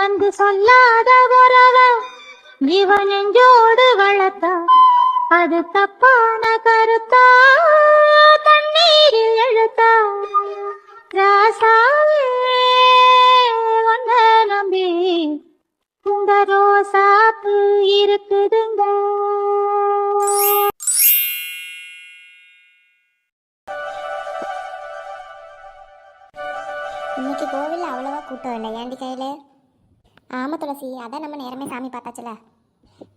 வந்து சொல்லாத உறவ இவன் நெஞ்சோடு வளர்த்தா அது தப்பான கருத்தா தண்ணீரில் எழுத்தா ராசாவே ஒன்ன நம்பி இந்த ரோசாப்பு இருக்குதுங்க. இன்னைக்கு கோவிலில் அவ்வளோவா கூட்டம் இல்லை ஏண்டி கையில்? ஆமாம் துளசி, அதான் நம்ம நேரமே சாமி பார்த்தாச்சுல.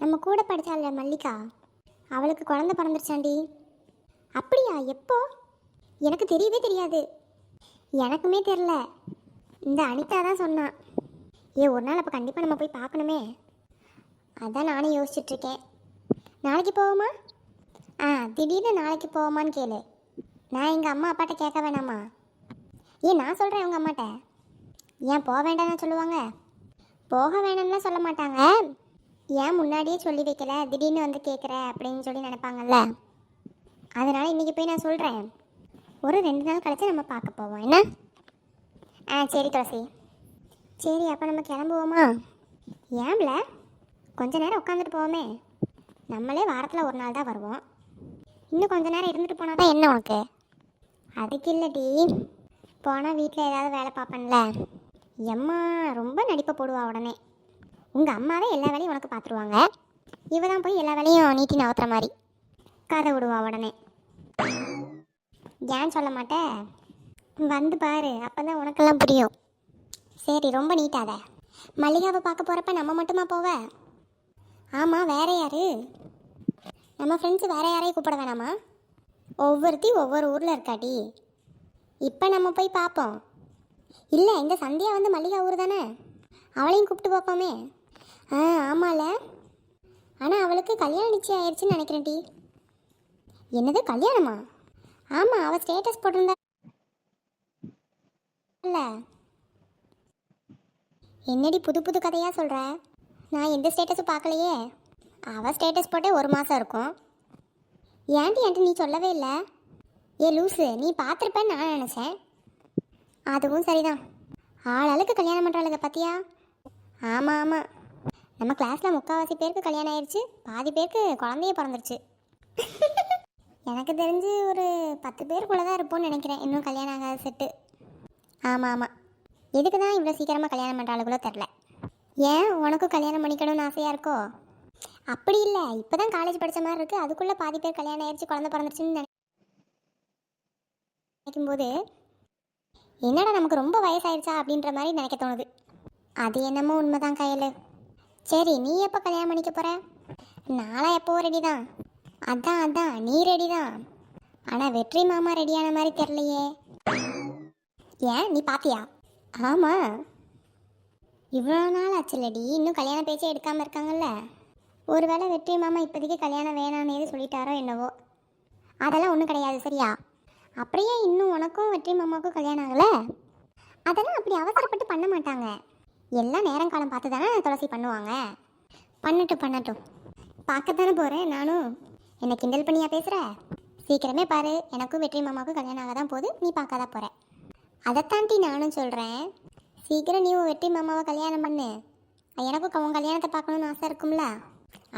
நம்ம கூட படித்தால மல்லிகா, அவளுக்கு குழந்தை பிறந்துருச்சாண்டி. அப்படியா? எப்போ? எனக்கு தெரியவே தெரியாது. எனக்குமே தெரில. இந்த அனிதா தான் சொன்னான். ஒரு நாள் அப்போ கண்டிப்பாக நம்ம போய் பார்க்கணுமே. அதான் நானும் யோசிச்சுட்ருக்கேன். நாளைக்கு போவோமா? திடீர்னு நாளைக்கு போவோமான்னு கேளு. நான் எங்கள் அம்மா அப்பாட்ட கேட்க வேணாமா? நான் சொல்கிறேன் உங்கள் அம்மாட்ட. ஏன் போக வேண்டாம்னு சொல்லுவாங்க? போக வேணாம்லாம் சொல்ல மாட்டாங்க. ஏன் முன்னாடியே சொல்லி வைக்கல, திடீர்னு வந்து கேட்குற அப்படின்னு சொல்லி நினைப்பாங்கல்ல. அதனால் இன்றைக்கி போய் நான் சொல்கிறேன். ஒரு 2 நாள் கழிச்சு நம்ம பார்க்க போவோம். என்ன? சரி துளசி. சரி, அப்போ நம்ம கிளம்புவோமா? ஏன்ல கொஞ்ச நேரம் உட்காந்துட்டு போவோமே. நம்மளே வாரத்தில் ஒரு நாள் தான் வருவோம். இன்னும் கொஞ்ச நேரம் இருந்துட்டு போனால் தான் என்ன உனக்கு? அதுக்கு இல்லடி, போனால் வீட்டில் ஏதாவது வேலை பார்ப்பேன்ல. எம்மா ரொம்ப நடிப்பை போடுவா உடனே. உங்கள் அம்மாவே எல்லா வேலையும் உனக்கு பார்த்துருவாங்க. இவ தான் போய் எல்லா வேலையும் நீட்டி நவுத்துற மாதிரி கதை விடுவா உடனே. ஏன் சொல்ல மாட்டேன்? வந்து பாரு, அப்போ தான் உனக்கெல்லாம் புரியும். சரி, ரொம்ப நீட்டாத. மல்லிகாவை பார்க்க போகிறப்ப நம்ம மட்டுமா போவ? ஆமாம், வேற யாரு? நம்ம ஃப்ரெண்ட்ஸு வேற யாரையும் கூப்பிட வேணாமா? ஒவ்வொருத்தி ஒவ்வொரு ஊரில் இருக்காடி. இப்போ நம்ம போய் பார்ப்போம். இல்லை, இந்த சந்தியா வந்து மல்லிகா ஊர் தானே, அவளையும் கூப்பிட்டு பார்ப்போமே. ஆமாம்ல. ஆனால் அவளுக்கு கல்யாணம் நிச்சயம் ஆயிடுச்சுன்னு நினைக்கிறேன் டி. என்னது, கல்யாணமா? ஆமாம், அவள் ஸ்டேட்டஸ் போட்டிருந்தா இல்லை. என்னடி புது புது கதையாக சொல்கிற? நான் எந்த ஸ்டேட்டஸும் பார்க்கலையே. அவள் ஸ்டேட்டஸ் போட்டே 1 மாதம் இருக்கும். ஏன்ட்டு நீ சொல்லவே இல்லை. லூஸு, நீ பார்த்துருப்பேன்னு நான் நினச்சேன். அதுவும் சரிதான். ஆளுக்கு கல்யாணம் பண்ணுறாளுங்க பார்த்தியா? ஆமாம் ஆமாம், நம்ம கிளாஸில் 3/4 பேருக்கு கல்யாணம் ஆயிடுச்சு. பாதி பேருக்கு குழந்தைய பிறந்துருச்சு. எனக்கு தெரிஞ்சு ஒரு 10 பேருக்குள்ளே தான் இருப்போம்னு நினைக்கிறேன் இன்னும் கல்யாணம் ஆகாத செட்டு. ஆமாம் ஆமாம், எதுக்கு தான் இவ்வளோ சீக்கிரமாக கல்யாணம் பண்ணுறாளுகளோ தெரில. ஏன், உனக்கும் கல்யாணம் பண்ணிக்கணும்னு ஆசையாக இருக்கோ? அப்படி இல்லை, இப்போ தான் காலேஜ் படித்த மாதிரி இருக்குது. அதுக்குள்ளே பாதி பேர் கல்யாணம் ஆயிடுச்சு, குழந்தை பிறந்துருச்சுன்னு நினைக்கும்போது என்னடா நமக்கு ரொம்ப வயசாயிடுச்சா அப்படின்ற மாதிரி நினைக்க தோணுது. அது என்னமோ உண்மைதான் கையில். சரி, நீ எப்போ கல்யாணம் பண்ணிக்க போகிற? நாளாக எப்போ ரெடி தான். அதான் நீ ரெடி தான். ஆனால் வெற்றி மாமா ரெடியான மாதிரி தெரிலையே. ஏன், நீ பாத்தியா? ஆமாம், இவ்வளோ நாள் ஆச்சுல்லடி, இன்னும் கல்யாண பேச்சே எடுக்காமல் இருக்காங்கல்ல. ஒருவேளை வெற்றி மாமா இப்போதைக்கு கல்யாணம் வேணான்னு எது சொல்லிட்டாரோ என்னவோ. அதெல்லாம் ஒன்றும் கிடையாது, சரியா? அப்படியே இன்னும் உனக்கும் வெற்றி மாமாவுக்கும் கல்யாணம் ஆகலை. அதெல்லாம் அப்படி அவசரப்பட்டு பண்ண மாட்டாங்க. எல்லாம் நேரம் காலம் பார்த்து தானே துளசி பண்ணுவாங்க. பண்ணட்டும். பார்க்கத்தானே போகிறேன் நானும். என்னை கிண்டல் பண்ணியா பேசுகிற? சீக்கிரமே பாரு, எனக்கும் வெற்றி மாமாவுக்கும் கல்யாணம் ஆக தான் போகுது, நீ பார்க்க தான் போகிற. அதைத்தாண்டி நானும் சொல்கிறேன். சீக்கிரம் நீ வெற்றி மாமாவை கல்யாணம் பண்ணு. எனக்கும் உன் கல்யாணத்தை பார்க்கணுன்னு ஆசை இருக்கும்ல.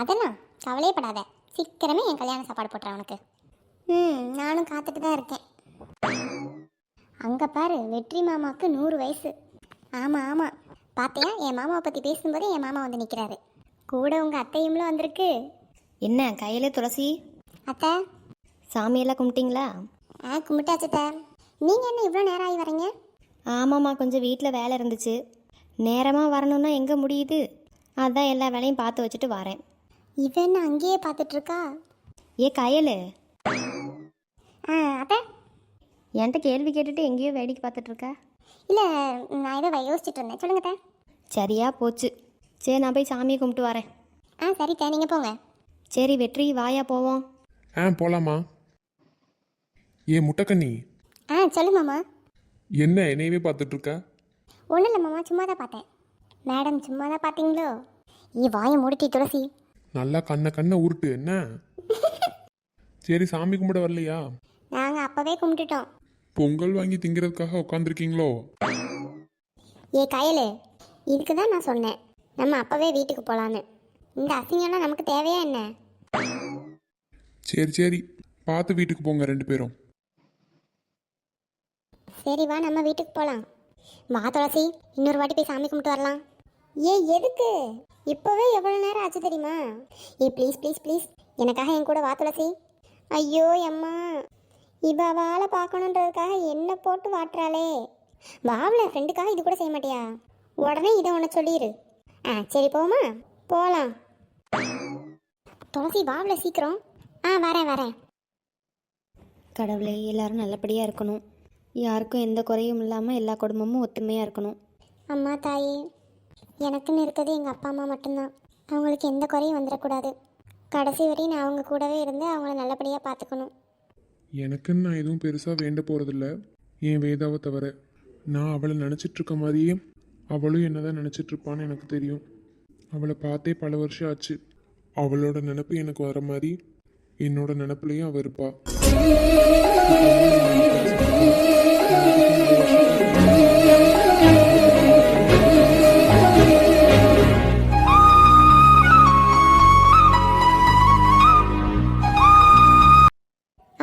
அதெல்லாம் கவலையே படாத, சீக்கிரமே என் கல்யாண சாப்பாடு போட்டுறேன் உனக்கு. நானும் காத்துட்டு தான் இருக்கேன். அங்கே பாரு, வெற்றி மாமாவுக்கு 100 வயசு. ஆமாம், பார்த்தியா? என் மாமாவை பற்றி பேசும்போதே என் மாமா வந்து நிற்கிறாரு. கூட உங்கள் அத்தையும்ல வந்திருக்கு. என்ன கையில் துளசி? அத்தை, சாமியெல்லாம் கும்பிட்டிங்களா? கும்பிட்டாச்சு அத்தை. நீங்கள் என்ன இவ்வளோ நேரம் ஆகி வரீங்க? ஆமாம்மா, கொஞ்சம் வீட்டில் வேலை இருந்துச்சு. நேரமாக வரணும்னா எங்கே முடியுது? அதான் எல்லா வேலையும் பார்த்து வச்சுட்டு வரேன். இவன் என்ன அங்கேயே பார்த்துட்ருக்கா? கையில் அத்தை, என்கிட்ட கேள்வி கேட்டுட்டு எங்கேயோ வேடிக்கை பார்த்துட்ருக்கா? இல்லை, நான் ஏதோ யோசிச்சுட்டு இருந்தேன். சொல்லுங்க அத்தை. சரியா போச்சு. சரி, நான் போய் சாமியை கும்பிட்டு வரேன். சரிக்கா, நீங்கள் போங்க. சரி வெற்றி, வாயா போவோம். போலாமா? முட்டைக்கண்ணி, சொல்லு மாமா. என்ன என்னையவே பார்த்துட்டு இருக்க? ஒன்றும் இல்லை மாமா, சும்மா தான் பார்த்தேன். மேடம் சும்மா தான் பார்த்தீங்களோ? வாயை மூடிட்டி துளசி. நல்லா கண்ணை உருட்டு. என்ன? சரி, சாமி கும்பிட வரலையா? நாங்கள் அப்போவே கும்பிட்டுட்டோம். பொங்கல் வாங்கி திங்கிறதுக்காக உட்காந்துருக்கீங்களோ? கயலு, இதுக்கு தான் நான் சொன்னேன் நம்ம அப்போவே வீட்டுக்கு போகலான்னு. இந்த அசிங்கம்லாம் நமக்கு தேவையா என்ன? சரி சரி, பார்த்து வீட்டுக்கு போங்க 2 பேரும். சரி வா நம்ம வீட்டுக்கு போகலாம். வா துளசி, இன்னொரு வாட்டி போய் சாமி கும்பிட்டு வரலாம். எதுக்கு இப்போவே எவ்வளோ நேரம் ஆச்சு தெரியுமா? ப்ளீஸ் ப்ளீஸ் ப்ளீஸ் எனக்காக என் கூட வா துளசி. ஐயோ அம்மா, இவ அவளை பார்க்கணுன்றதுக்காக என்ன போட்டு வாட்டுறாளே. வாவல ஃப்ரெண்டுக்காக இது கூட செய்ய மாட்டியா? உடனே இதை உன்னை சொல்லிடு. சரி போமா, போகலாம். துளசி வாவல சீக்கிரம். வரேன் வரேன். கடவுளே, எல்லாரும் நல்லபடியாக இருக்கணும். யாருக்கும் எந்த குறையும் இல்லாமல் எல்லா குடும்பமும் ஒத்துமையாக இருக்கணும். அம்மா தாயே, எனக்குன்னு இருக்கிறது எங்கள் அப்பா அம்மா மட்டும்தான். அவங்களுக்கு எந்த குறையும் வந்துடக்கூடாது. கடைசி வரையும் நான் அவங்க கூடவே இருந்து அவங்கள நல்லபடியாக பார்த்துக்கணும். எனக்குன்னு நான் எதுவும் பெருசாக வேண்ட போகிறதில்ல, என் வேதாவை தவிர. நான் அவளை நினச்சிட்டு இருக்க மாதிரியே அவளும் என்ன தான் நினச்சிட்டு இருப்பான்னு எனக்கு தெரியும். அவளை பார்த்தே பல வருஷம் ஆச்சு. அவளோட நினப்பு எனக்கு வர மாதிரி என்னோட நினப்புலையும் அவள் இருப்பா.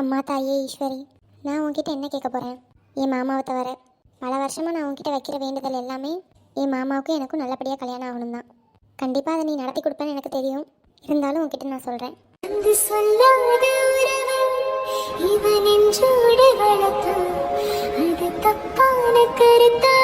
அம்மா தாயே ஈஸ்வரி, நான் உன்கிட்ட என்ன கேட்க போகிறேன்? என் மாமாவை தவிர பல வருஷமாக நான் உன்கிட்ட வைக்கிற வேண்டுதல் எல்லாமே என் மாமாவுக்கும் எனக்கும் நல்லபடியாக கல்யாணம் ஆகணும் தான். கண்டிப்பாக அதை நீ நடத்தி கொடுப்பேன்னு எனக்கு தெரியும். இருந்தாலும் உன்கிட்ட நான் சொல்கிறேன். இவன் என்றோடு வளர்த்தான், அது தப்பான கருத்தா